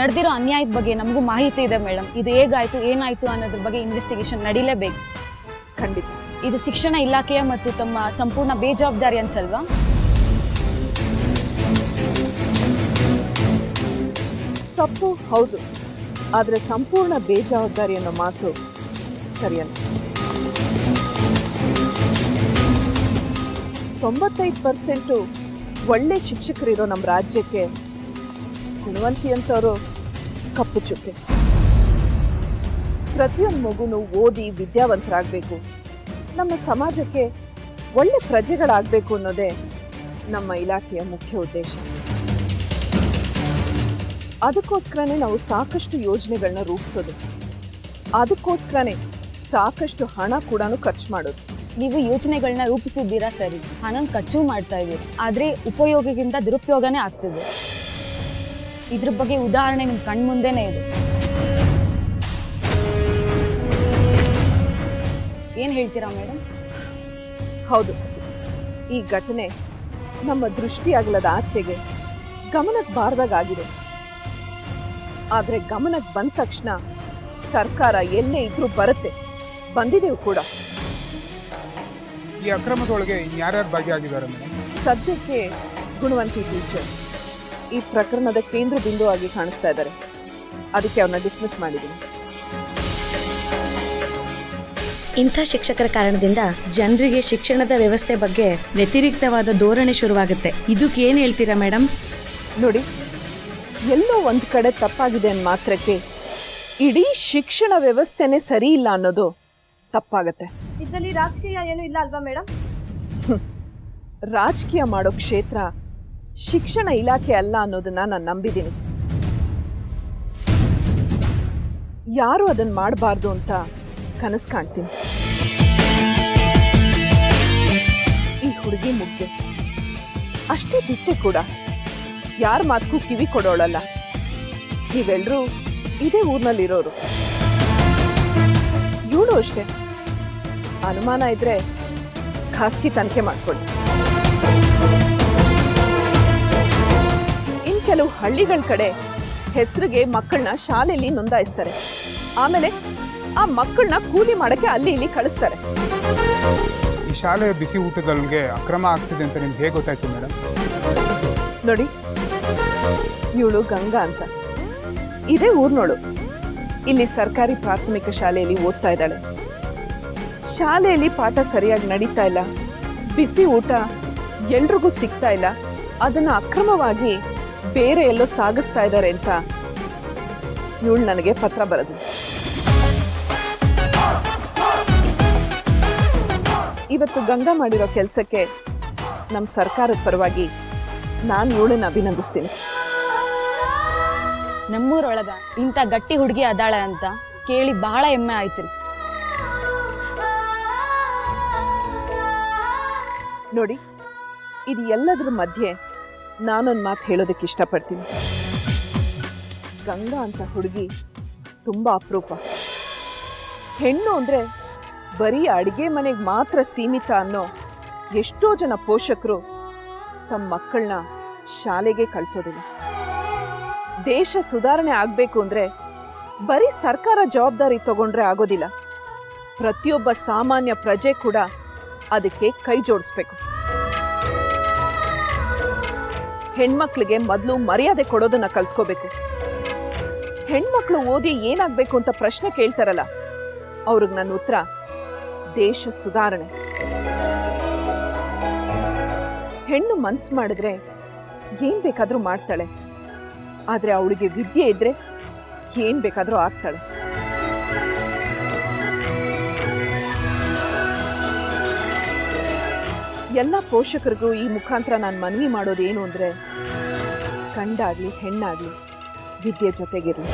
ನಡೆದಿರೋ ಅನ್ಯಾಯದ ಬಗ್ಗೆ ನಮಗೂ ಮಾಹಿತಿ ಇದೆ ಮೇಡಮ್. ಇದು ಹೇಗಾಯ್ತು ಏನಾಯ್ತು ಅನ್ನೋದ್ರ ಬಗ್ಗೆ ಇನ್ವೆಸ್ಟಿಗೇಷನ್ ನಡೀಲೇಬೇಕು. ಖಂಡಿತ. ಇದು ಶಿಕ್ಷಣ ಇಲಾಖೆಯ ಮತ್ತು ತಮ್ಮ ಸಂಪೂರ್ಣ ಬೇಜವಾಬ್ದಾರಿ ಅನ್ಸಲ್ವಾ? ತಪ್ಪು ಹೌದು, ಆದರೆ ಸಂಪೂರ್ಣ ಬೇಜವಾಬ್ದಾರಿ ಅನ್ನೋ ಮಾತು ಸರಿಯಲ್ಲ. 95% ಒಳ್ಳೆ ಶಿಕ್ಷಕರಿರೋ ನಮ್ಮ ರಾಜ್ಯಕ್ಕೆ ಗುಣವಂತಿ ಅಂತವರು ಕಪ್ಪು ಚುಕ್ಕೆ. ಪ್ರತಿಯೊಂದು ಮಗುನು ಓದಿ ವಿದ್ಯಾವಂತರಾಗಬೇಕು, ನಮ್ಮ ಸಮಾಜಕ್ಕೆ ಒಳ್ಳೆ ಪ್ರಜೆಗಳಾಗಬೇಕು ಅನ್ನೋದೇ ನಮ್ಮ ಇಲಾಖೆಯ ಮುಖ್ಯ ಉದ್ದೇಶ. ಅದಕ್ಕೋಸ್ಕರನೇ ನಾವು ಸಾಕಷ್ಟು ಯೋಜನೆಗಳನ್ನ ರೂಪಿಸೋದು, ಅದಕ್ಕೋಸ್ಕರನೇ ಸಾಕಷ್ಟು ಹಣ ಕೂಡ ಖರ್ಚು ಮಾಡೋದು. ನೀವು ಯೋಜನೆಗಳನ್ನ ರೂಪಿಸಿದ್ದೀರಾ ಸರಿ, ಹಣ ಖರ್ಚು ಮಾಡ್ತಾ ಇದ್ದೀರಿ, ಆದರೆ ಉಪಯೋಗಕ್ಕಿಂತ ದುರುಪಯೋಗನೇ ಆಗ್ತಿದೆ. ಇದ್ರ ಬಗ್ಗೆ ಉದಾಹರಣೆ ನಿಮ್ಮ ಕಣ್ಮುಂದೆನೇ ಇದೆ. ಏನು ಹೇಳ್ತೀರಾ ಮೇಡಮ್? ಹೌದು, ಈ ಘಟನೆ ನಮ್ಮ ದೃಷ್ಟಿ ಆಗಲದ ಆಚೆಗೆ ಗಮನಕ್ಕೆ ಬಾರದಾಗಿದೆ. ಆದರೆ ಗಮನಕ್ಕೆ ಬಂದ ತಕ್ಷಣ ಸರ್ಕಾರ ಎಲ್ಲೇ ಇದ್ರೂ ಬರುತ್ತೆ, ಬಂದಿದೆವು ಕೂಡ. ಈ ಅಕ್ರಮದೊಳಗೆ ಯಾರ್ಯಾರು ಭಾಗಿಯಾಗಿದ್ದಾರೆ ಮೇಡಮ್? ಸದ್ಯಕ್ಕೆ ಗುಣವಂತಿ ಟೀಚರ್ ಈ ಪ್ರಕರಣದ ಕೇಂದ್ರ ಬಿಂದು ಆಗಿ ಕಾಣಿಸ್ತಾ ಇದ್ದಾರೆ. ಅದಕ್ಕೆ ಅವ್ರನ್ನ ಡಿಸ್ಮಿಸ್ ಮಾಡಿದ್ದೀನಿ. ಇಂಥ ಶಿಕ್ಷಕರ ಕಾರಣದಿಂದ ಜನರಿಗೆ ಶಿಕ್ಷಣದ ವ್ಯವಸ್ಥೆ ಬಗ್ಗೆ ವ್ಯತಿರಿಕ್ತವಾದ ಧೋರಣೆ ಶುರುವಾಗುತ್ತೆ. ಇದಕ್ಕೆ ಏನು ಹೇಳ್ತೀರಾ ಮೇಡಮ್? ನೋಡಿ, ಎಲ್ಲೋ ಒಂದು ಕಡೆ ತಪ್ಪಾಗಿದೆ ಅಂದ ಮಾತ್ರಕ್ಕೆ ಇಡೀ ಶಿಕ್ಷಣ ವ್ಯವಸ್ಥೆನೇ ಸರಿ ಇಲ್ಲ ಅನ್ನೋದು ತಪ್ಪಾಗತ್ತೆ. ಇದರಲ್ಲಿ ರಾಜಕೀಯ ಏನು ಇಲ್ಲ ಅಲ್ವಾ ಮೇಡಮ್? ರಾಜಕೀಯ ಮಾಡೋ ಕ್ಷೇತ್ರ ಶಿಕ್ಷಣ ಇಲಾಖೆ ಅಲ್ಲ ಅನ್ನೋದನ್ನ ನಾನು ನಂಬಿದ್ದೀನಿ. ಯಾರು ಅದನ್ನ ಮಾಡಬಾರ್ದು ಅಂತ ಕನಸು ಕಾಣ್ತೀನಿ. ಈ ಹುಡುಗಿ ಮುಗ್ದೆ ಅಷ್ಟೇ ಬಿಟ್ಟೆ ಕೂಡ ಯಾರ ಮಾತಕ್ಕೂ ಕಿವಿ ಕೊಡೋಳಲ್ಲ. ನೀವೆಲ್ಲರೂ ಇದೇ ಊರಿನಲ್ಲಿರೋರು. ಇವಳು ಅಷ್ಟೇ, ಅನುಮಾನ ಇದ್ರೆ ಖಾಸಗಿ ತನಿಖೆ ಮಾಡ್ಕೊಳ್ಳಿ. ಇನ್ ಕೆಲವು ಹಳ್ಳಿಗಳ ಕಡೆ ಹೆಸರಿಗೆ ಮಕ್ಕಳನ್ನ ಶಾಲೆಯಲ್ಲಿ ನೋಂದಾಯಿಸ್ತಾರೆ, ಆಮೇಲೆ ಆ ಮಕ್ಕಳನ್ನ ಕೂಲಿ ಮಾಡಕ್ಕೆ ಅಲ್ಲಿ ಇಲ್ಲಿ ಕಳಿಸ್ತಾರೆ. ಈ ಶಾಲೆಯ ಬಿಸಿ ಊಟಗಳಿಗೆ ಅಕ್ರಮ ಆಗ್ತಿದೆ ಅಂತ ನಿಮ್ಗೆ ಹೇಗೆ ಗೊತ್ತಾಯ್ತು ಮೇಡಮ್? ನೋಡಿ, ಇವಳು ಗಂಗಾ ಅಂತ, ಇದೇ ಊರ್ನೋಳು. ಇಲ್ಲಿ ಸರ್ಕಾರಿ ಪ್ರಾಥಮಿಕ ಶಾಲೆಯಲ್ಲಿ ಓದ್ತಾ ಇದ್ದಾಳೆ. ಶಾಲೆಯಲ್ಲಿ ಪಾಠ ಸರಿಯಾಗಿ ನಡೀತಾ ಇಲ್ಲ, ಬಿಸಿ ಊಟ ಎಲ್ರಿಗೂ ಸಿಗ್ತಾ ಇಲ್ಲ, ಅದನ್ನ ಅಕ್ರಮವಾಗಿ ಬೇರೆ ಎಲ್ಲೋ ಸಾಗಿಸ್ತಾ ಇದ್ದಾರೆ ಅಂತ ಇವಳು ನನಗೆ ಪತ್ರ ಬರೆದು. ಇವತ್ತು ಗಂಗಾ ಮಾಡಿರೋ ಕೆಲಸಕ್ಕೆ ನಮ್ಮ ಸರ್ಕಾರದ ಪರವಾಗಿ ನಾನು ಇವಳನ್ನ ಅಭಿನಂದಿಸ್ತೀನಿ. ನಮ್ಮೂರೊಳಗ ಇಂಥ ಗಟ್ಟಿ ಹುಡುಗಿ ಅದಾಳ ಅಂತ ಕೇಳಿ ಬಹಳ ಹೆಮ್ಮೆ ಆಯ್ತು. ನೋಡಿ, ಇದು ಎಲ್ಲದರ ಮಧ್ಯೆ ನಾನೊಂದು ಮಾತು ಹೇಳೋದಕ್ಕೆ ಇಷ್ಟಪಡ್ತೀನಿ. ಗಂಗಾ ಅಂತ ಹುಡುಗಿ ತುಂಬ ಅಪರೂಪ. ಹೆಣ್ಣು ಅಂದರೆ ಬರೀ ಅಡುಗೆ ಮನೆಗೆ ಮಾತ್ರ ಸೀಮಿತ ಅನ್ನೋ ಎಷ್ಟೋ ಜನ ಪೋಷಕರು ತಮ್ಮ ಮಕ್ಕಳನ್ನ ಶಾಲೆಗೆ ಕಳಿಸೋದಿಲ್ಲ. ದೇಶ ಸುಧಾರಣೆ ಆಗಬೇಕು ಅಂದರೆ ಬರೀ ಸರ್ಕಾರ ಜವಾಬ್ದಾರಿ ತಗೊಂಡ್ರೆ ಆಗೋದಿಲ್ಲ. ಪ್ರತಿಯೊಬ್ಬ ಸಾಮಾನ್ಯ ಪ್ರಜೆ ಕೂಡ ಅದಕ್ಕೆ ಕೈ ಜೋಡಿಸ್ಬೇಕು. ಹೆಣ್ಮಕ್ಳಿಗೆ ಮೊದಲು ಮರ್ಯಾದೆ ಕೊಡೋದನ್ನ ಕಲ್ತ್ಕೋಬೇಕು. ಹೆಣ್ಮಕ್ಳು ಓದಿ ಏನಾಗಬೇಕು ಅಂತ ಪ್ರಶ್ನೆ ಕೇಳ್ತಾರಲ್ಲ, ಅವ್ರಿಗೆ ನನ್ನ ಉತ್ತರ ದೇಶ ಸುಧಾರಣೆ. ಹೆಣ್ಣು ಮನ್ಸು ಮಾಡಿದ್ರೆ ಏನ್ ಬೇಕಾದ್ರೂ ಮಾಡ್ತಾಳೆ, ಆದ್ರೆ ಅವಳಿಗೆ ವಿದ್ಯೆ ಇದ್ರೆ ಏನ್ ಬೇಕಾದ್ರೂ ಆಗ್ತಾಳೆ. ಎಲ್ಲ ಪೋಷಕರಿಗೂ ಈ ಮುಖಾಂತರ ನಾನು ಮನವಿ ಮಾಡೋದೇನು ಅಂದ್ರೆ, ಗಂಡಾಗ್ಲಿ ಹೆಣ್ಣಾಗ್ಲಿ ವಿದ್ಯೆ ಜೊತೆಗಿರಲಿ.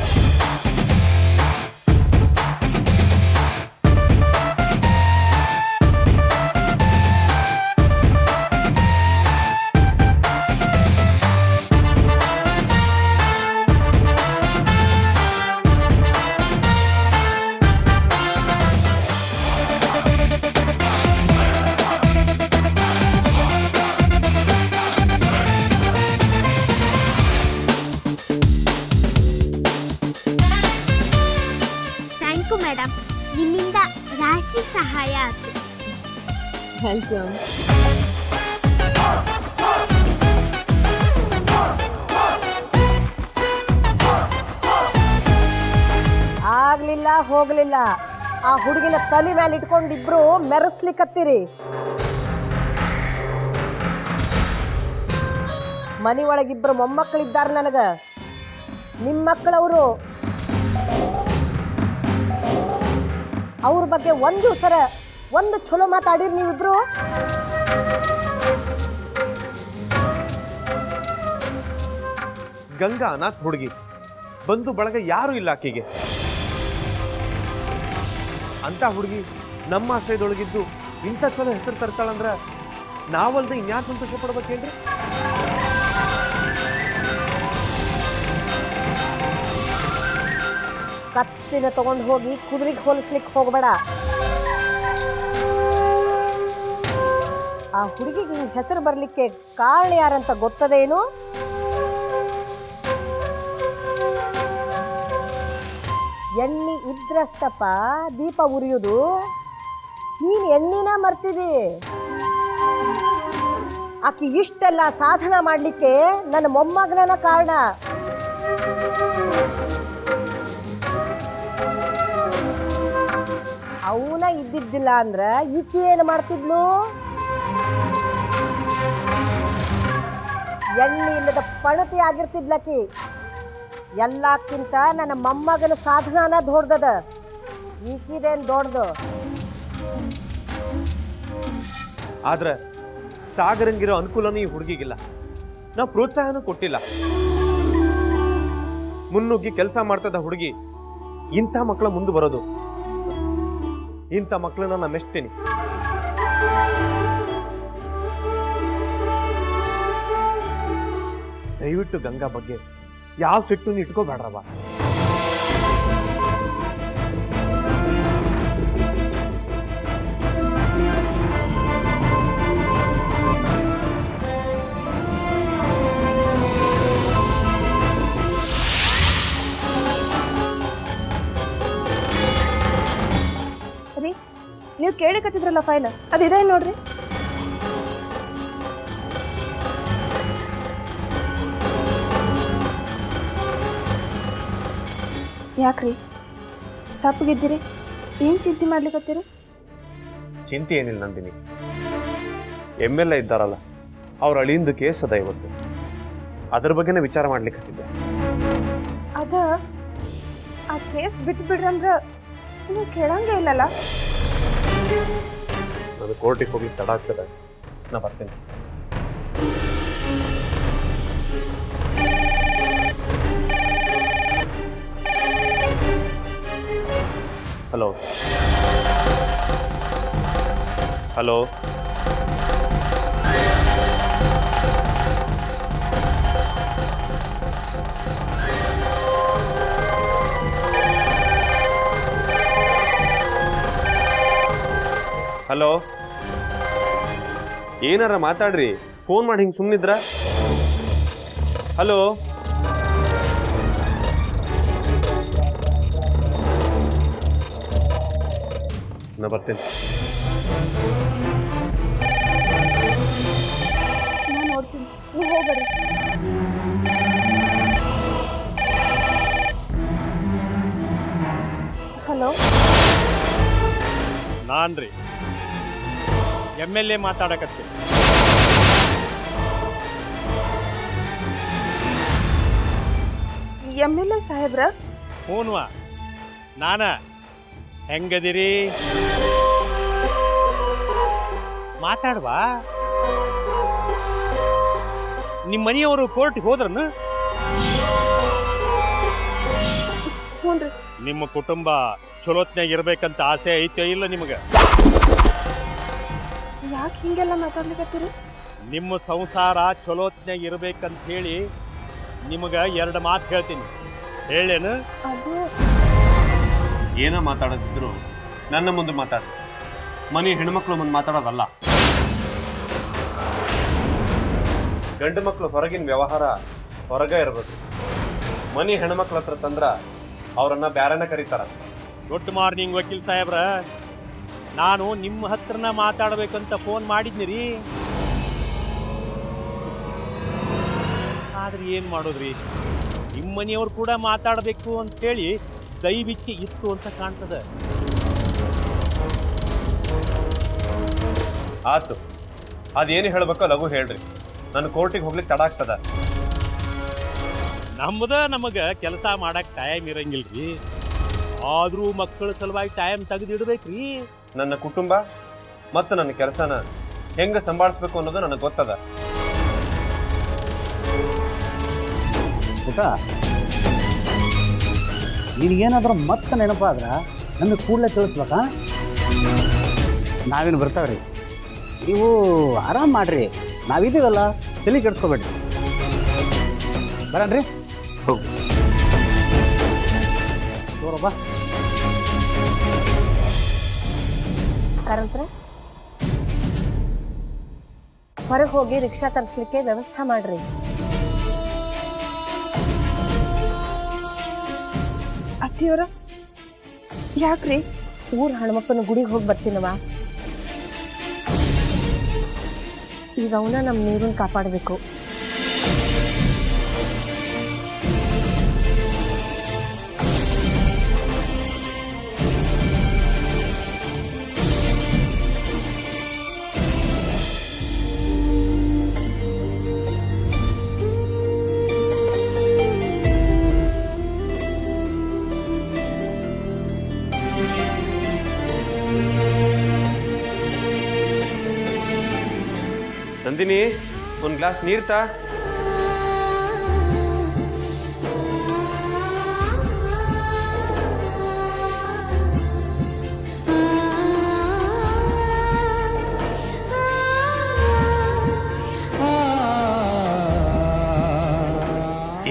ನಿಮ್ಮಿಂದ ರಾಶಿ ಸಹಾಯ ಆಯ್ತು. ವೆಲ್ಕಮ್. ಆಗ್ಲಿಲ್ಲ ಹೋಗ್ಲಿಲ್ಲ, ಆ ಹುಡುಗಿನ ತಲೆ ಮೇಲೆ ಇಟ್ಕೊಂಡಿಬ್ರು ಮೆರೆಸ್ಲಿಕ್ಕತ್ತೀರಿ. ಮನಿ ಒಳಗಿಬ್ರು ಮೊಮ್ಮಕ್ಕಳಿದ್ದಾರ ನನಗ, ನಿಮ್ಮ ಮಕ್ಕಳವರು. ಅವ್ರ ಬಗ್ಗೆ ಒಂದು ಚಲೋ ಮಾತಾಡಿರಿ ನೀವಿಬ್ರು. ಗಂಗಾ ಅನಾಥ ಹುಡುಗಿ, ಬಂಧು ಬಳಗ ಯಾರು ಇಲ್ಲ ಆಕೆಗೆ. ಅಂತ ಹುಡುಗಿ ನಮ್ಮ ಆಶ್ರಯದೊಳಗಿದ್ದು ಇಂಥ ಸಲ ಹೆಸರು ತರ್ತಾಳಂದ್ರ ನಾವಲ್ದ ಇನ್ಯಾರು ಸಂತೋಷ ಪಡ್ಬೇಕೇನ್ರಿ? ಕತ್ತಿನ ತಗೊಂಡು ಹೋಗಿ ಕುದುರೆಗೆ ಹೋಲಿಸ್ಲಿಕ್ಕೆ ಹೋಗಬೇಡ. ಆ ಹುಡುಗಿಗೆ ಹೆಸರು ಬರ್ಲಿಕ್ಕೆ ಕಾರಣ ಯಾರಂತ ಗೊತ್ತದೇನು? ಎಣ್ಣೆ ಇದ್ರಷ್ಟಪ್ಪ ದೀಪ ಉರಿಯುವುದು. ನೀನು ಎಣ್ಣಿನ ಮರ್ತಿದಿ. ಆಕಿ ಇಷ್ಟೆಲ್ಲ ಸಾಧನ ಮಾಡ್ಲಿಕ್ಕೆ ನನ್ನ ಮೊಮ್ಮಗನ ಕಾರಣ. ಅವನ ಇದ್ದಿದ್ದಿಲ್ಲ ಅಂದ್ರ ಈಕಿ ಏನು ಮಾಡ್ತಿದ್ಲು? ಎಣ್ಣೆ ಇಲ್ಲದ ಪಣತಿ ಆಗಿರ್ತಿದ್ಲಕಿ. ಎಲ್ಲಕ್ಕಿಂತ ನನ್ನ ಮೊಮ್ಮಗನ ಸಾಧನ ದೊಡ್ಡದ, ಈಕಿದೇನು ದೊಡ್ಡದು? ಆದ್ರೆ ಸಾಗರಂಗಿರೋ ಅನುಕೂಲನೂ ಈ ಹುಡುಗಿಗಿಲ್ಲ. ನಾವು ಪ್ರೋತ್ಸಾಹನೂ ಕೊಟ್ಟಿಲ್ಲ. ಮುನ್ನುಗ್ಗಿ ಕೆಲಸ ಮಾಡ್ತದ ಹುಡುಗಿ ಇಂಥ ಮಕ್ಕಳ ಮುಂದೆ ಬರೋದು. ಇಂಥ ಮಕ್ಕಳನ್ನ ನಾನು ಮೆಚ್ತೀನಿ. ದಯವಿಟ್ಟು ಗಂಗಾ ಬಗ್ಗೆ ಯಾವ ಸಿಟ್ಟು ಇಟ್ಕೋಬೇಡ್ರವ. ರೀ, ನೀವು ಕೇಳಕತ್ತಿದ್ರಲ್ಲ ಫೈಲ್, ಅದಿದೆ ನೋಡ್ರಿ. ಯಾಕ್ರಿ ಸಪ್ಪಗಿದ್ದೀರಿ? ಏನು ಚಿಂತೆ ಮಾಡ್ಲಿಕ್ಕತ್ತೀರಿ? ಚಿಂತೆ ಏನಿಲ್ಲ ನಂದಿನಿ. MLA ಇದ್ದಾರಲ್ಲ, ಅವ್ರ ಅಳಿಯಿಂದ ಕೇಸ್ ಅದ ಇವತ್ತು. ಅದ್ರ ಬಗ್ಗೆನೇ ವಿಚಾರ ಮಾಡ್ಲಿಕ್ಕೆ ಹತ್ತಿದ್ದೆ. ಆ ಕೇಸ್ ಬಿಟ್ಟು ಬಿಡ್ರಂದ್ರ ನೀವು ಕೇಳಂಗೇ ಇಲ್ಲಲ್ಲ. ನಾನು ಕೋರ್ಟಿಗೆ ಹೋಗ್ಲಿಕ್ಕೆ ತಡ ಆಗ್ತದೆ. ನಾ ಬರ್ತೀನಿ. ಹಲೋ ಹಲೋ ಹಲೋ ಏನಾರ ಮಾತಾಡ್ರಿ. ಫೋನ್ ಮಾಡಿ ಹಿಂಗೆ ಸುಮ್ಮನಿದ್ರ? ಹಲೋ ನಾ ಬರ್ತೀನಿ. ನಾನು ನೋಡ್ತೀನಿ, ನೀವು ಹೋಗ್ಬೇಡಿ. ಹಲೋ, ನಾನ್ರಿ MLA ಮಾತಾಡಕತ್ತೀನಿ. MLA ಸಾಹೇಬ್ರ? ಹೂನ್ವಾ, ನಾನ. ಹೆಂಗದಿರಿ? ಮಾತಾಡ್ವಾ? ನಿಮ್ಮ ಮನೆಯವರು ಕೋರ್ಟ್ಗೆ ಹೋದ್ರನು? ಹ್ಞೂನ್ರಿ. ನಿಮ್ಮ ಕುಟುಂಬ ಚಲೋತ್ನಾಗ ಇರ್ಬೇಕಂತ ಆಸೆ ಐತೆ ಇಲ್ಲ ನಿಮಗೆ? ಯಾಕೆ ಹಿಂಗೆಲ್ಲ ಮಾತಾಡ್ಲಿಕತ್ತೀರಿ? ನಿಮ್ಮ ಸಂಸಾರ ಚಲೋತ್ನಾಗ ಇರ್ಬೇಕಂತ ಹೇಳಿ ನಿಮಗೆ 2 ಮಾತು ಹೇಳ್ತೀನಿ. ಹೇಳೇನು? ಅದು ಏನೋ ಮಾತಾಡೋದಿದ್ರು ನನ್ನ ಮುಂದೆ ಮಾತಾಡ. ಮನೆ ಹೆಣ್ಮಕ್ಳು ಮುಂದೆ ಮಾತಾಡೋದಲ್ಲ. ಗಂಡು ಮಕ್ಕಳು ಹೊರಗಿನ ವ್ಯವಹಾರ ಹೊರಗೆ ಇರಬೇಕು. ಮನೆ ಹೆಣ್ಮಕ್ಳ ಹತ್ರ ತಂದ್ರ ಅವರನ್ನ ಬ್ಯಾರನ ಕರೀತಾರ. ಗುಡ್ ಮಾರ್ನಿಂಗ್ ವಕೀಲ್ ಸಾಹೇಬ್ರ. ನಾನು ನಿಮ್ಮ ಹತ್ರನ ಮಾತಾಡಬೇಕಂತ ಫೋನ್ ಮಾಡಿದ್ನಿ ರೀ. ಆದ್ರೆ ಏನು ಮಾಡೋದ್ರಿ, ನಿಮ್ಮ ಮನೆಯವ್ರು ಕೂಡ ಮಾತಾಡಬೇಕು ಅಂತೇಳಿ ಕೈ ಬಿಚ್ಚಿ ಇತ್ತು ಅಂತ ಕಾಣ್ತದೆ. ಆತು, ಅದೇನು ಹೇಳ್ಬೇಕೋ ಲಘು ಹೇಳ್ರಿ. ನಾನು ಕೋರ್ಟಿಗೆ ಹೋಗ್ಲಿಕ್ಕೆ ತಡ ಆಗ್ತದ. ನಮಗೆ ಕೆಲಸ ಮಾಡಕ್ಕೆ ಟೈಮ್ ಇರಂಗಿಲ್ರಿ. ಆದರೂ ಮಕ್ಕಳ ಸಲುವಾಗಿ ಟೈಮ್ ತೆಗೆದಿಡ್ಬೇಕ್ರಿ. ನನ್ನ ಕುಟುಂಬ ಮತ್ತು ನನ್ನ ಕೆಲಸನ ಹೆಂಗೆ ಸಂಭಾಳಿಸ್ಬೇಕು ಅನ್ನೋದು ನನಗೆ ಗೊತ್ತದ. ಪುಟ, ನಿನಗೇನಾದ್ರೂ ಮತ್ತೆ ನೆನಪಾದ್ರೆ ನಮಗೆ ಕೂಡಲೇ ತಿಳಿಸ್ಬೇಕಾ? ನಾವೇನು ಬರ್ತಾವ್ರಿ, ನೀವು ಆರಾಮ್ ಮಾಡ್ರಿ, ನಾವಿದ್ದೀವಲ್ಲ, ತಲೆ ಕೆಡ್ಸ್ಕೊಬೇಡ್ರಿ. ಬರಣ್ರಿ, ಹೋಗು ಬಾ. ಕಾರಂತ್ರ ಹೊರಗೆ ಹೋಗಿ ರಿಕ್ಷಾ ತರಿಸ್ಲಿಕ್ಕೆ ವ್ಯವಸ್ಥೆ ಮಾಡ್ರಿ. ಅತ್ತಿಯವರ ಯಾಕ್ರಿ? ಊರ್ ಹನುಮಪ್ಪನ ಗುಡಿಗೆ ಹೋಗಿ ಬರ್ತೀನವ. ಈಗ ಅವನ ನಮ್ಮ ನೀರನ್ನು ಕಾಪಾಡಬೇಕು. ನಂದಿನಿ, ಒಂದು ಗ್ಲಾಸ್ ನೀರು ತಾ.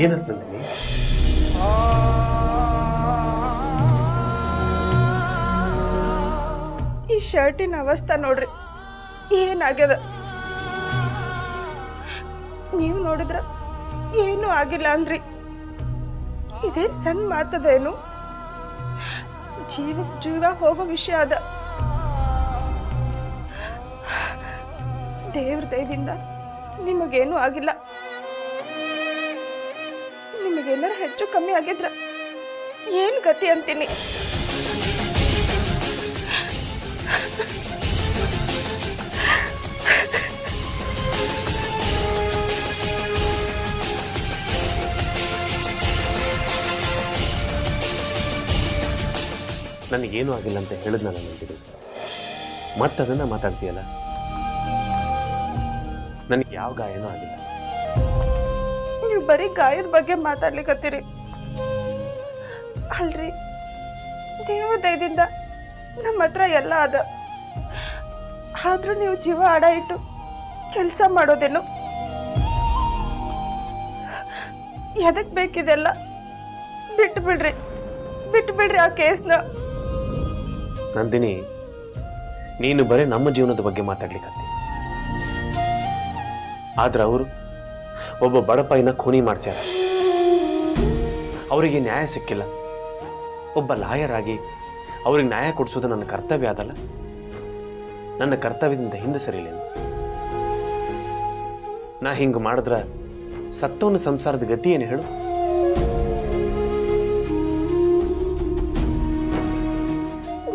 ಏನಂತ ನಂದಿನಿ? ಈ ಶರ್ಟಿನ ಅವಸ್ಥೆ ನೋಡ್ರಿ ಏನಾಗ್ಯದ. ನೀವು ನೋಡಿದ್ರ ಏನೂ ಆಗಿಲ್ಲ ಅಂದ್ರಿ. ಇದೇ ಸಣ್ಣ ಮಾತದೇನು? ಜೀವ ಹೋಗೋ ವಿಷಯ ಅದ. ದೇವ್ರ ದಯದಿಂದ ನಿಮಗೇನೂ ಆಗಿಲ್ಲ. ನಿಮಗೇನಾರ ಹೆಚ್ಚು ಕಮ್ಮಿ ಆಗಿದ್ರ ಏನು ಗತಿ ಅಂತೀನಿ. ನನಗೇನು ಆಗಿಲ್ಲ ಅಂತ ಹೇಳಿದ್ನಲ್ಲ ನಂದಿನಿ, ಮತ್ತದನ್ನ ಮಾತಾಡ್ತೀಯಲ್ಲ. ನನಗೆ ಯಾವ ಗಾಯನೂ ಆಗಿಲ್ಲ. ನೀವು ಬರೀ ಗಾಯದ ಬಗ್ಗೆ ಮಾತಾಡ್ಲಿಕ್ಕತ್ತೀರಿ ಅಲ್ರಿ. ದೇವ್ರ ದಯದಿಂದ ನಮ್ಮ ಹತ್ರ ಎಲ್ಲ ಅದ. ಆದ್ರೂ ನೀವು ಜೀವ ಅಡ ಇಟ್ಟು ಕೆಲಸ ಮಾಡೋದೇನು? ಎದಕ್ ಬೇಕಿದೆಲ್ಲ? ಬಿಟ್ಟು ಬಿಡ್ರಿ ಆ ಕೇಸ್ನ. ನಂದಿನಿ, ನೀನು ಬರೀ ನಮ್ಮ ಜೀವನದ ಬಗ್ಗೆ ಮಾತಾಡ್ಲಿಕ್ಕತ್ತಿ. ಆದ್ರೆ ಅವರು ಒಬ್ಬ ಬಡಪಾಯಿನ ಖೂನಿ ಮಾಡ್ಸ್ಯಾರ. ಅವರಿಗೆ ನ್ಯಾಯ ಸಿಕ್ಕಿಲ್ಲ. ಒಬ್ಬ ಲಾಯರ್ ಆಗಿ ಅವ್ರಿಗೆ ನ್ಯಾಯ ಕೊಡಿಸೋದು ನನ್ನ ಕರ್ತವ್ಯ ಅದಲ್ಲ. ನನ್ನ ಕರ್ತವ್ಯದಿಂದ ಹಿಂದೆ ಸರಿಲೇನು? ನಾ ಹಿಂಗೆ ಮಾಡಿದ್ರ ಸತ್ತವನ ಸಂಸಾರದ ಗತಿ ಏನು ಹೇಳು?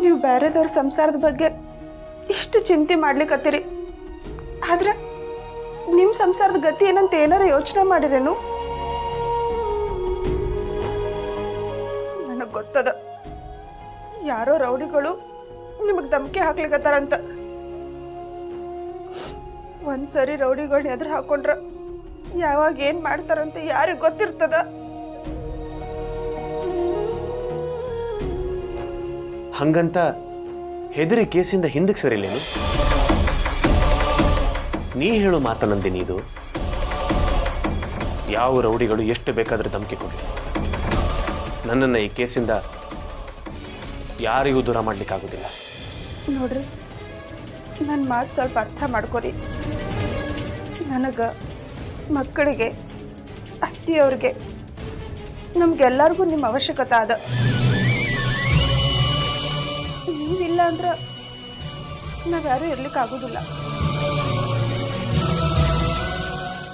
ನೀವು ಬೇರೆದವ್ರ ಸಂಸಾರದ ಬಗ್ಗೆ ಇಷ್ಟು ಚಿಂತೆ ಮಾಡ್ಲಿಕ್ಕತ್ತೀರಿ. ಆದ್ರೆ ನಿಮ್ಮ ಸಂಸಾರದ ಗತಿ ಏನಂತ ಏನಾರ ಯೋಚನೆ ಮಾಡಿರೇನು? ನನಗೆ ಗೊತ್ತದ, ಯಾರೋ ರೌಡಿಗಳು ನಿಮಗೆ ಧಮಕಿ ಹಾಕ್ಲಿಕ್ಕತ್ತಾರಂತ. ಒಂದ್ಸರಿ ರೌಡಿಗಳನ್ನ ಎದುರು ಹಾಕೊಂಡ್ರ ಯಾವಾಗ ಏನ್ ಮಾಡ್ತಾರಂತ ಯಾರಿಗೆ ಗೊತ್ತಿರ್ತದ? ಹಂಗಂತ ಹೆದರಿ ಕೇಸಿಂದ ಹಿಂದಕ್ಕೆ ಸರಿಲೇನು? ನೀ ಹೇಳೋ ಮಾತನಂದಿನಿ ಇದು. ಯಾವ ರೌಡಿಗಳು ಎಷ್ಟು ಬೇಕಾದ್ರೆ ಧಮಕಿ ಕೊಡಲಿ, ನನ್ನನ್ನು ಈ ಕೇಸಿಂದ ಯಾರಿಗೂ ದೂರ ಮಾಡ್ಲಿಕ್ಕಾಗೋದಿಲ್ಲ. ನೋಡ್ರಿ, ನನ್ನ ಮಾತು ಸ್ವಲ್ಪ ಅರ್ಥ ಮಾಡ್ಕೊರಿ. ನನಗೆ, ಮಕ್ಕಳಿಗೆ, ಅತ್ತಿಯವ್ರಿಗೆ, ನಮ್ಗೆಲ್ಲರಿಗೂ ನಿಮ್ಮ ಅವಶ್ಯಕತೆ ಅದ. ಅಂದ್ರೆ ನಾವ್ಯಾರೂ ಇರ್ಲಿಕ್ಕಾಗೋದಿಲ್ಲ.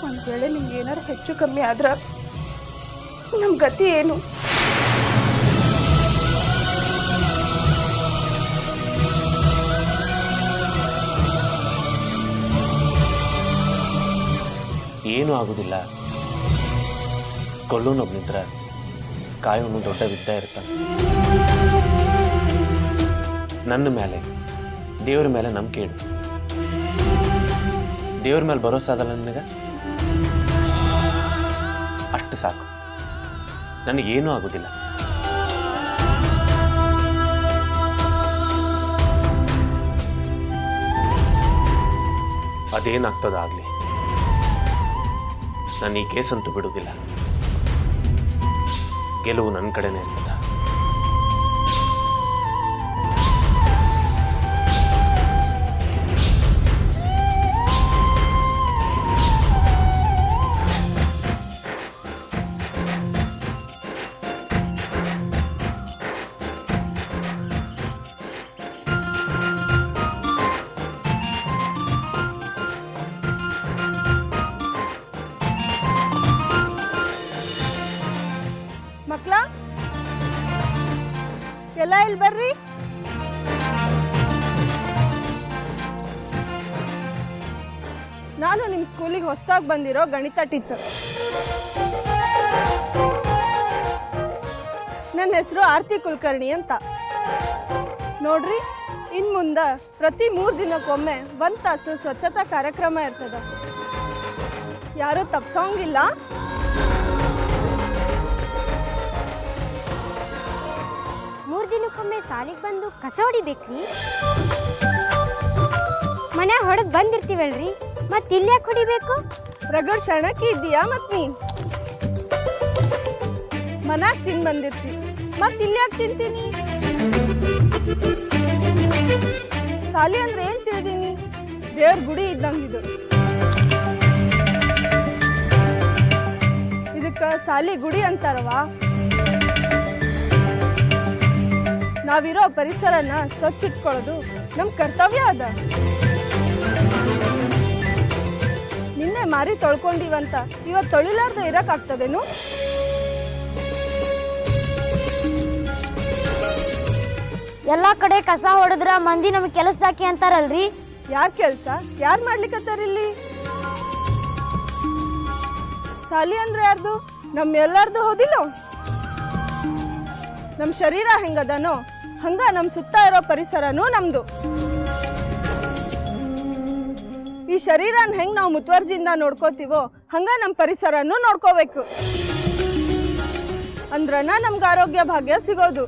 ಒಂದು ವೇಳೆ ನಿಮ್ಗೆ ಏನಾರು ಹೆಚ್ಚು ಕಮ್ಮಿ ಆದ್ರೆ ನಮ್ಮ ಗತಿ ಏನು? ಏನೂ ಆಗೋದಿಲ್ಲ. ಕೊಲ್ಲೋನೊಬ್ನಿದ್ರ ಕಾಯೋನು ದೊಡ್ಡ ವಿದ್ಯೆ ಇರ್ತಾನೆ. ನನ್ನ ಮೇಲೆ ದೇವ್ರ ಮೇಲೆ ನಂಬಿಕೆ ಇಡು. ದೇವ್ರ ಮೇಲೆ ಭರೋಸೆ ಅದಲ್ಲ ನನಗೆ, ಅಷ್ಟು ಸಾಕು. ನನಗೇನೂ ಆಗೋದಿಲ್ಲ. ಅದೇನಾಗ್ತದಾಗಲಿ, ನಾನು ಈ ಕೇಸಂತೂ ಬಿಡುವುದಿಲ್ಲ. ಗೆಲುವು ನನ್ನ ಕಡೆನೇ ಇರ್ತದ. ಮಕ್ಳ ಎಲ್ಲ ಇಲ್ಲಿ ಬರ್ರಿ. ನಾನು ನಿಮ್ಮ ಸ್ಕೂಲಿಗೆ ಹೊಸದಾಗಿ ಬಂದಿರೋ ಗಣಿತ ಟೀಚರ್. ನನ್ನ ಹೆಸರು ಆರತಿ ಕುಲಕರ್ಣಿ ಅಂತ. ನೋಡ್ರಿ, ಇನ್ ಮುಂದೆ ಪ್ರತಿ 3 ದಿನಕ್ಕೊಮ್ಮೆ 1 ತಾಸು ಸ್ವಚ್ಛತಾ ಕಾರ್ಯಕ್ರಮ ಇರ್ತದ. ಯಾರು ತಪ್ಸೋಂಗಿಲ್ಲ. ದಿನಕ್ಕೊಮ್ಮೆ ಸಾಲಿಗೆ ಬಂದು ಕಸ ಹೊಡಿಬೇಕ್ರಿ? ಮನೆ ಹೊಡೆದು ಬಂದಿರ್ತೀವಲ್ರಿ, ಮತ್ತೆ ಇಲ್ಲಿ ಯಾಕೆ ಹೊಡಿಬೇಕು? ರಗಡ್ ಶರಣಕ್ಕೆ ಇದ್ದೀಯಾ ಮತ್ ನೀ? ಮನ್ಯಾಗ ತಿನ್ ಬಂದಿರ್ತಿ, ಮತ್ ಇಲ್ಲಿ ಯಾಕೆ ತಿಂತೀನಿ? ಸಾಲಿ ಅಂದ್ರೆ ಏನ್ ತಿಳಿದೀನಿ? ದೇವ್ರ ಗುಡಿ ಇದ್ದಂಗಿದು. ಇದಕ್ಕ ಸಾಲಿ ಗುಡಿ ಅಂತಾರವಾ. ನಾವಿರೋ ಪರಿಸರನ ಸ್ವಚ್ಛ ಇಟ್ಕೊಳ್ಳೋದು ನಮ್ಮ ಕರ್ತವ್ಯ ಅದ. ನಿನ್ನೆ ಮಾರಿ ತೊಳ್ಕೊಂಡಿವಂತ ಇವತ್ತು ತೊಳಿಲಾರ್ದ ಇರಕ್ಕಾಗ್ತದೇನು? ಎಲ್ಲಾ ಕಡೆ ಕಸ ಹೊಡೆದ್ರ ಮಂದಿ ನಮ್ಗೆ ಕೆಲಸದಾಕಿ ಅಂತಾರಲ್ರಿ. ಯಾರ್ ಕೆಲ್ಸ ಯಾರ್ ಮಾಡ್ಲಿಕ್ಕತ್ತಾರಿಲ್ಲಿ? ಸಾಲಿ ಅಂದ್ರೆ ಯಾರ್ದು? ನಮ್ಮೆಲ್ಲಾರ್ದು ಹೋದಿಲ್ಲ. ನಮ್ಮ ಶರೀರ ಹೆಂಗದನೋ ಹಂಗ ನಮ್ಮ ಸುತ್ತ ಇರೋ ಪರಿಸರನೂ ನಮ್ದು. ಈ ಶರೀರನ ಹೆಂಗ್ ನಾವು ಮುತುವರ್ಜಿಯಿಂದ ನೋಡ್ಕೋತೀವೋ ಹಂಗ ನಮ್ಮ ಪರಿಸರನೂ ನೋಡ್ಕೋಬೇಕು. ಅಂದ್ರನ ನಮ್ಗೆ ಆರೋಗ್ಯ ಭಾಗ್ಯ ಸಿಗೋದು.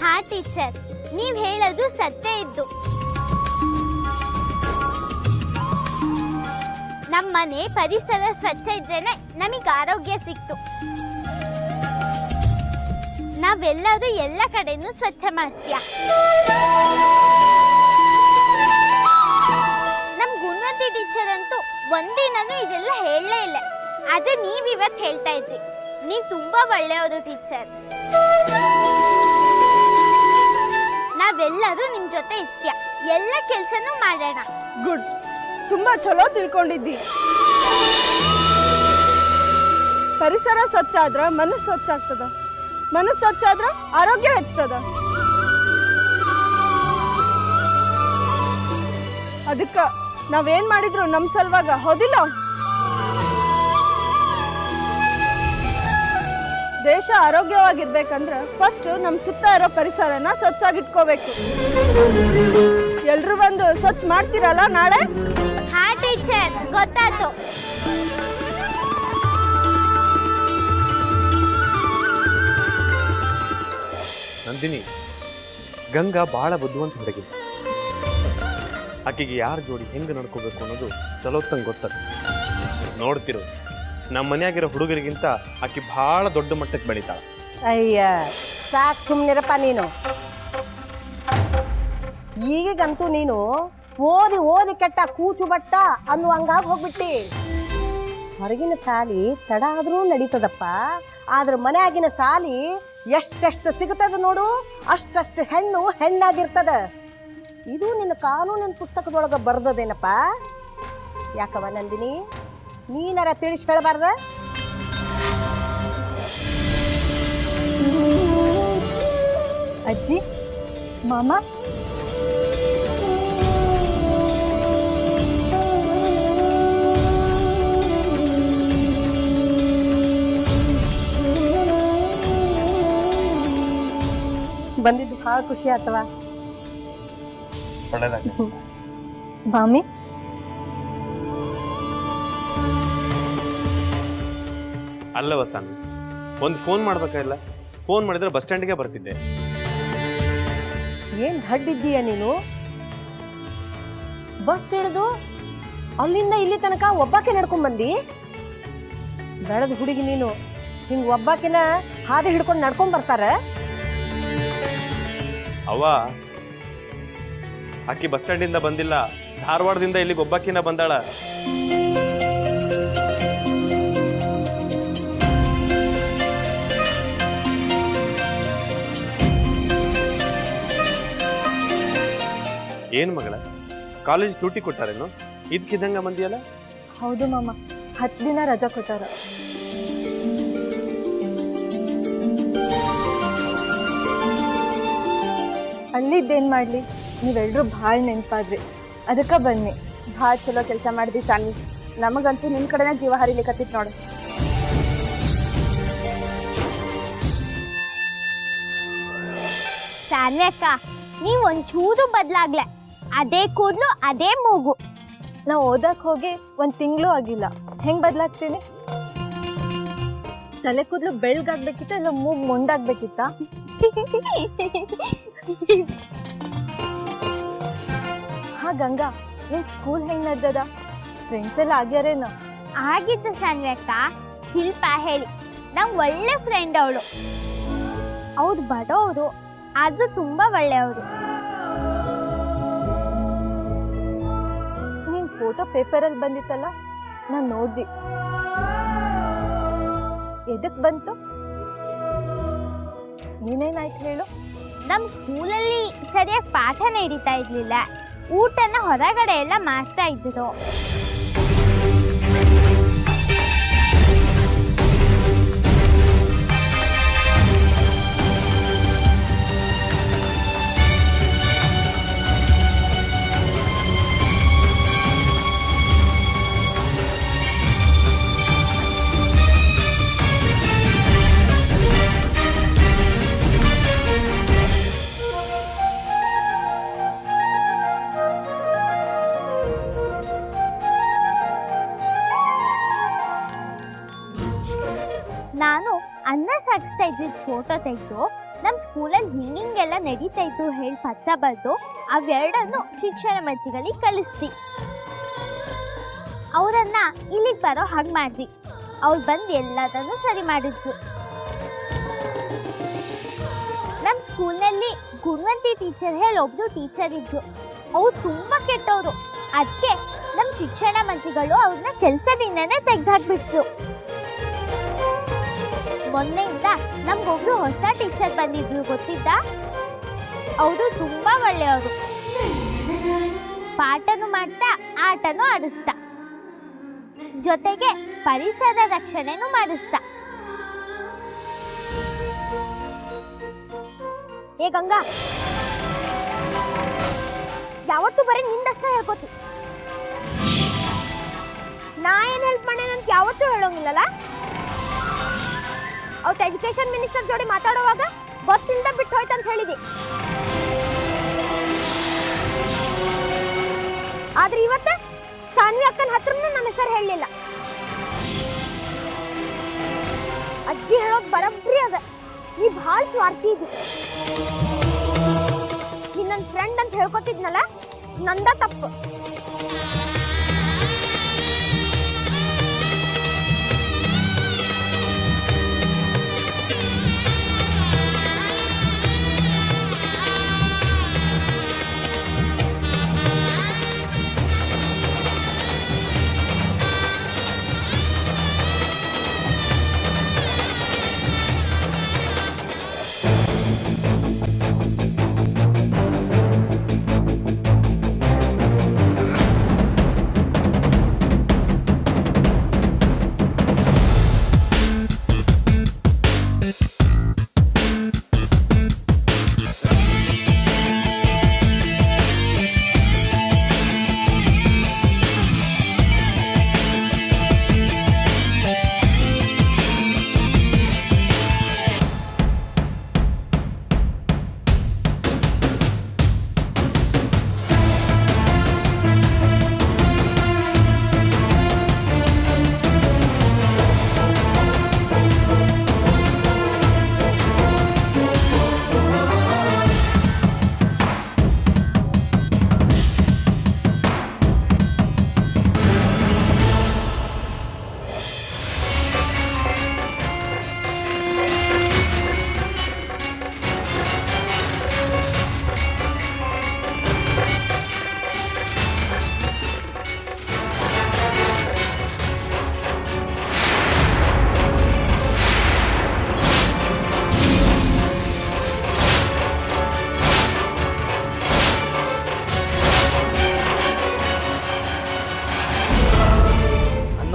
ಹಾ ಟೀಚರ್, ನೀವ್ ಹೇಳೋದು ಸತ್ಯ ಇದ್ದು. ನಮ್ಮನೆ ಪರಿಸರ ಸ್ವಚ್ಛ ಇದ್ರೇನೆ ನಮಗೆ ಆರೋಗ್ಯ ಸಿಕ್ತು. ನಾವೆಲ್ಲರೂ ಎಲ್ಲ ಕಡೆನೂ ಸ್ವಚ್ಛ ಮಾಡ್ತೀಯ. ನಮ್ ಗುಣವಂತಿ ಟೀಚರ್ ಅಂತೂ ಒಂದಿನೂ ಇದೆಲ್ಲ ಹೇಳಲೇ ಇಲ್ಲ. ಆದ್ರೆ ನೀವ್ ಇವತ್ತು ಹೇಳ್ತಾ ಇದ್ರಿ. ನೀವ್ ತುಂಬಾ ಒಳ್ಳೆಯವರು ಟೀಚರ್. ನಾವೆಲ್ಲರೂ ನಿಮ್ ಜೊತೆ ಇರ್ತೀಯ, ಎಲ್ಲ ಕೆಲ್ಸನೂ ಮಾಡೋಣ. ಗುಡ್, ತುಂಬಾ ಚಲೋ ತಿಳ್ಕೊಂಡಿದ್ದಿ. ಪರಿಸರ ಸ್ವಚ್ಛ ಆದ್ರ ಮನಸ್ಸು ಸ್ವಚ್ಛ ಆಗ್ತದ, ಮನಸ್ಸು ಸ್ವಚ್ಛ ಆದ್ರ ಆರೋಗ್ಯ ಹೆಚ್ಚುತ್ತದ. ಅದಕ್ಕ ನಾವೇನ್ ಮಾಡಿದ್ರು ನಮ್ ಸಲುವಾಗ ಹೌದಿಲ್ಲ? ದೇಶ ಆರೋಗ್ಯವಾಗಿರ್ಬೇಕಂದ್ರ ಫಸ್ಟ್ ನಮ್ ಸುತ್ತ ಇರೋ ಪರಿಸರನ ಸ್ವಚ್ಛಾಗಿಟ್ಕೋಬೇಕು. ಎಲ್ರು ಬಂದು ಸ್ವಚ್ಛ ಮಾಡ್ತೀರಲ್ಲ ನಾಳೆ? ಹಾ ಟೀಚರ್, ಗೊತ್ತಾಯ್ತು. ನಂದಿನಿ, ಗಂಗಾ ಭಾಳ ಬುದ್ಧಿವಂತ ಹುಡುಗಿ. ಆಕೆಗೆ ಯಾರ ಜೋಡಿ ಹೆಂಗೆ ನಡ್ಕೋಬೇಕು ಅನ್ನೋದು ಚಲೋತ್ತಂಗೆ ಗೊತ್ತದ. ನೋಡ್ತಿರು, ನಮ್ಮ ಮನೆಯಾಗಿರೋ ಹುಡುಗರಿಗಿಂತ ಆಕೆ ಭಾಳ ದೊಡ್ಡ ಮಟ್ಟಕ್ಕೆ ಬೆಳಿತಾಳ. ಅಯ್ಯ ಸಾಕು ಸುಮ್ಮನಿರಪ್ಪ ನೀನು. ಈಗಂತೂ ನೀನು ಓದಿ ಓದಿ ಕೆಟ್ಟ ಕೂಚು ಬಟ್ಟ ಅನ್ನುವಂಗಾಗಿ ಹೋಗ್ಬಿಟ್ಟಿ. ಹೊರಗಿನ ಸಾಲಿ ತಡ ಆದರೂ ನಡೀತದಪ್ಪ, ಆದ್ರೆ ಮನೆಯಾಗಿನ ಸಾಲಿ ಎಷ್ಟೆಷ್ಟು ಸಿಗುತ್ತದ ನೋಡು, ಅಷ್ಟಷ್ಟು ಹೆಣ್ಣು ಹೆಣ್ಣಾಗಿರ್ತದ. ಇದು ನಿನ್ನ ಕಾನೂನಿನ ಪುಸ್ತಕದೊಳಗೆ ಬರ್ದದೇನಪ್ಪ. ಯಾಕವ ನಂದಿನಿ, ನೀನಾರ ತಿಳಿಸಿ ಹೇಳಬಾರ್ದ? ಅಜ್ಜಿ, ಮಾಮ, ಬಂದಿದ್ದು ಭಾಳ ಖುಷಿ ಆತವ. ಮಾಮಿ, ಅಲ್ಲವ ಸ್ವಾಮಿ, ಒಂದು ಫೋನ್ ಮಾಡ್ಬೇಕಾಗಿಲ್ಲ? ಫೋನ್ ಮಾಡಿದ್ರೆ ಬಸ್ ಸ್ಟ್ಯಾಂಡ್ಗೆ ಬರ್ತಿದ್ದೆ. ಏನ್ ದಡ್ಡಿದ್ದೀಯ ನೀನು? ಬಸ್ ಹಿಡಿದು ಅಲ್ಲಿಂದ ಇಲ್ಲಿ ತನಕ ಒಬ್ಬಾಕೆ ನಡ್ಕೊಂಡ್ ಬಂದಿ? ಬೆಳೆದ ಹುಡುಗಿ ನೀನು, ಹಿಂಗ್ ಒಬ್ಬಾಕಿನ ಹಾದಿ ಹಿಡ್ಕೊಂಡು ನಡ್ಕೊಂಡ್ ಬರ್ತಾರ? ಅವ್ವ, ಆಕಿ ಬಸ್ ಸ್ಟ್ಯಾಂಡಿಂದ ಬಂದಿಲ್ಲ, ಧಾರವಾಡದಿಂದ ಇಲ್ಲಿಗೆ ಒಬ್ಬಾಕಿನ ಬಂದಾಳ. ಏನ್ ಮಗಳ, ಕಾಲೇಜ್ ಸೂಟಿ ಕೊಟ್ಟಾರೇನು? ಇದಕ್ಕಿದ್ದಂಗ ಬಂದಿಯಲ್ಲ? ಹೌದು ಮಾಮ, 10 ದಿನ ರಜಾ ಕೊಟ್ಟಾರ. ಅಲ್ಲಿದ್ದೇನು ಮಾಡಲಿ, ನೀವೆಲ್ಲರೂ ಭಾಳ ನೆನಪಾದ್ರಿ, ಅದಕ್ಕೆ ಬನ್ನಿ. ಭಾಳ ಚಲೋ ಕೆಲಸ ಮಾಡಿದ್ರಿ ಸಾನ್ವಿ, ನಮಗಂತೂ ನಿಮ್ಮ ಕಡೆನೇ ಜೀವ ಹರಿಲಿಕ್ಕತ್ತಿತ್ತು ನೋಡಿ. ಸಾನ್ವಿ ಅಕ್ಕ, ನೀವು ಒಂಚೂರು ಬದಲಾಗ್ಲೆ, ಅದೇ ಕೂದಲು ಅದೇ ಮೂಗು. ನಾವು ಓದಕ್ಕೆ ಹೋಗಿ 1 ತಿಂಗಳು ಆಗಿಲ್ಲ, ಹೆಂಗೆ ಬದಲಾಗ್ತೀನಿ? ತಲೆ ಕೂದಲು ಬೆಳ್ಗಾಗ್ಬೇಕಿತ್ತ ಇಲ್ಲ ಮೂಗು ಮೊಂಡಾಗ್ಬೇಕಿತ್ತ? ಹಾ ಗಂಗಾ, ನಿನ್ ಸ್ಕೂಲ್ ಹೆಂಗ್ ನಡ್ದದ? ಫ್ರೆಂಡ್ಸ್ ಎಲ್ಲ ಆಗ್ಯಾರೇನು? ಆಗಿದ್ದು ಸಾನ್ವಿ ಅಕ್ಕ, ಶಿಲ್ಪ ಹೇಳಿ ನಂಗೆ ಒಳ್ಳೆ ಫ್ರೆಂಡ್ ಅವಳು. ಅವ್ರು ಬಡವರು, ಅದು ತುಂಬಾ ಒಳ್ಳೆಯವರು. ನಿನ್ ಫೋಟೋ ಪೇಪರಲ್ಲಿ ಬಂದಿತ್ತಲ್ಲ, ನಾನು ನೋಡ್ದಿ. ಎದಕ್ ಬಂತು? ಏನೇನಾಯ್ತು ಹೇಳು? ನಮ್ಮ ಸ್ಕೂಲಲ್ಲಿ ಸರಿಯಾಗಿ ಪಾಠ ನಡೀತಾ ಇರ್ಲಿಲ್ಲ, ಊಟನ ಹೊರಗಡೆ ಎಲ್ಲ ಮಾಡ್ತಾ ಇದ್ರು. ನಾನು ಅನ್ನ ಸಾಗಿಸ್ತಾ ಇದ್ದಿದ್ದು ಫೋಟೋ ತೆಗೆದು ನಮ್ಮ ಸ್ಕೂಲಲ್ಲಿ ಹಿಂಗೆಲ್ಲ ನಡೀತಾ ಇತ್ತು ಹೇಳಿ ಪತ್ರ ಬರೆದು ಅವೆರಡನ್ನು ಶಿಕ್ಷಣ ಮಂತ್ರಿಗಳಿಗೆ ಕಲಿಸ್ತಿ. ಅವರನ್ನ ಇಲ್ಲಿಗೆ ಬರೋ ಹಾಗೆ ಮಾಡ್ದಿ. ಅವ್ರು ಬಂದು ಎಲ್ಲದನ್ನು ಸರಿ ಮಾಡಿದ್ರು. ನಮ್ಮ ಸ್ಕೂಲ್ನಲ್ಲಿ ಗುಣವಂತಿ ಟೀಚರ್ ಹೇಳಿ ಒಬ್ರು ಟೀಚರ್ ಇದ್ರು. ಅವ್ರು ತುಂಬ ಕೆಟ್ಟವರು. ಅದಕ್ಕೆ ನಮ್ಮ ಶಿಕ್ಷಣ ಮಂತ್ರಿಗಳು ಅವ್ರನ್ನ ಕೆಲಸದಿಂದನೇ ತೆಗೆದುಹಾಕ್ಬಿಟ್ರು. ಮೊನ್ನೆಯಿಂದ ನಮ್ಗೊಬ್ರು ಹೊಸ ಟೀಚರ್ ಬಂದಿದ್ರು, ಗೊತ್ತಿದ್ದ? ಅವರು ತುಂಬಾ ಒಳ್ಳೆಯವರು. ಪಾಠನೂ ಮಾಡ್ತಾ ಆಟನೂ ಆಡಿಸ್ತಾ, ಜೊತೆಗೆ ಪರಿಸರ ರಕ್ಷಣೆನೂ ಮಾಡಿಸ್ತಾ. ಏ ಗಂಗಾ, ಯಾವತ್ತೂ ಬರೀ ನಿಂದಷ್ಟೇ ಹೇಳ್ಕೊತಿ. ನಾ ಏನ್ ಹೆಲ್ಪ್ ಮಾಡೇನ ಅಂತ ಯಾವತ್ತೂ ಹೇಳೋಂಗಿಲ್ಲಲ್ಲ. ಅವತ್ತು ಎಜುಕೇಶನ್ ಮಿನಿಸ್ಟರ್ ಜೋಡಿ ಮಾತಾಡುವಾಗ ಬಸ್ಸಿಂದ ಬಿಟ್ಟು ಹೋಯ್ತಂತ ಹೇಳಿದಿ. ಆದ್ರೆ ಇವತ್ತ ಸಾನ್ವಿ ಅಕ್ಕನ ಹತ್ರನೂ ನನ್ನ ಹೆಸರು ಹೇಳಲಿಲ್ಲ. ಅಜ್ಜಿ ಹೇಳೋದು ಬರಬ್ರಿ ಅದ, ನೀ ಭಾಳ ಸ್ವಾರ್ಥಿ ಇದ್ದಿ. ನೀ ನನ್ನ ಫ್ರೆಂಡ್ ಅಂತ ಹೇಳ್ಕೊತಿದ್ನಲ್ಲ, ನಂದ ತಪ್ಪು.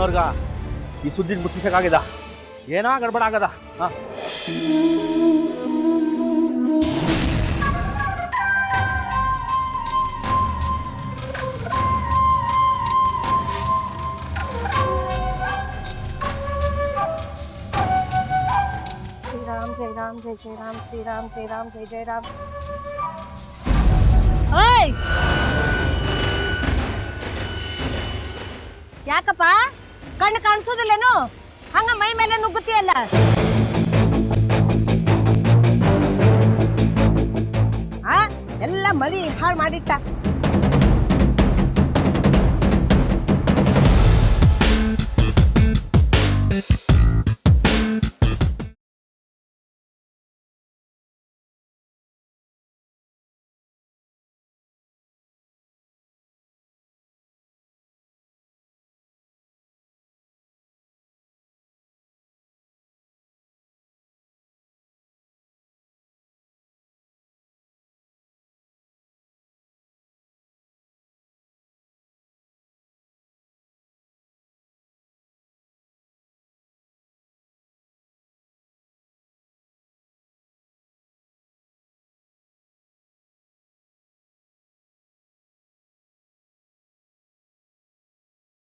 ಮನೆಯವ್ರಿಗ ಈ ಸುದ್ದಿ ಮುಟ್ಟಿಸಕ್ಕಾಗಿದ ಏನೋ ಗಡ್ಬಡ ಆಗದ ಹಾ ಶ್ರೀರಾಮ್ ಜೈ ರಾಮ್ ಜೈ ಜೈ ರಾಮ್ ಶ್ರೀರಾಮ್ ಜೈ ರಾಮ್ ಜೈ ಜೈ ರಾಮ್. ಯಾಕಪ್ಪ ಕಣ್ಣು ಕಾಣಿಸೋದಿಲ್ಲೇನು ಹಂಗ ಮೈ ಮೇಲೆ ನುಗ್ಗುತ್ತೀಯಲ್ಲ? ಎಲ್ಲ ಮಳಿ ಹಾಳು ಮಾಡಿಟ್ಟ.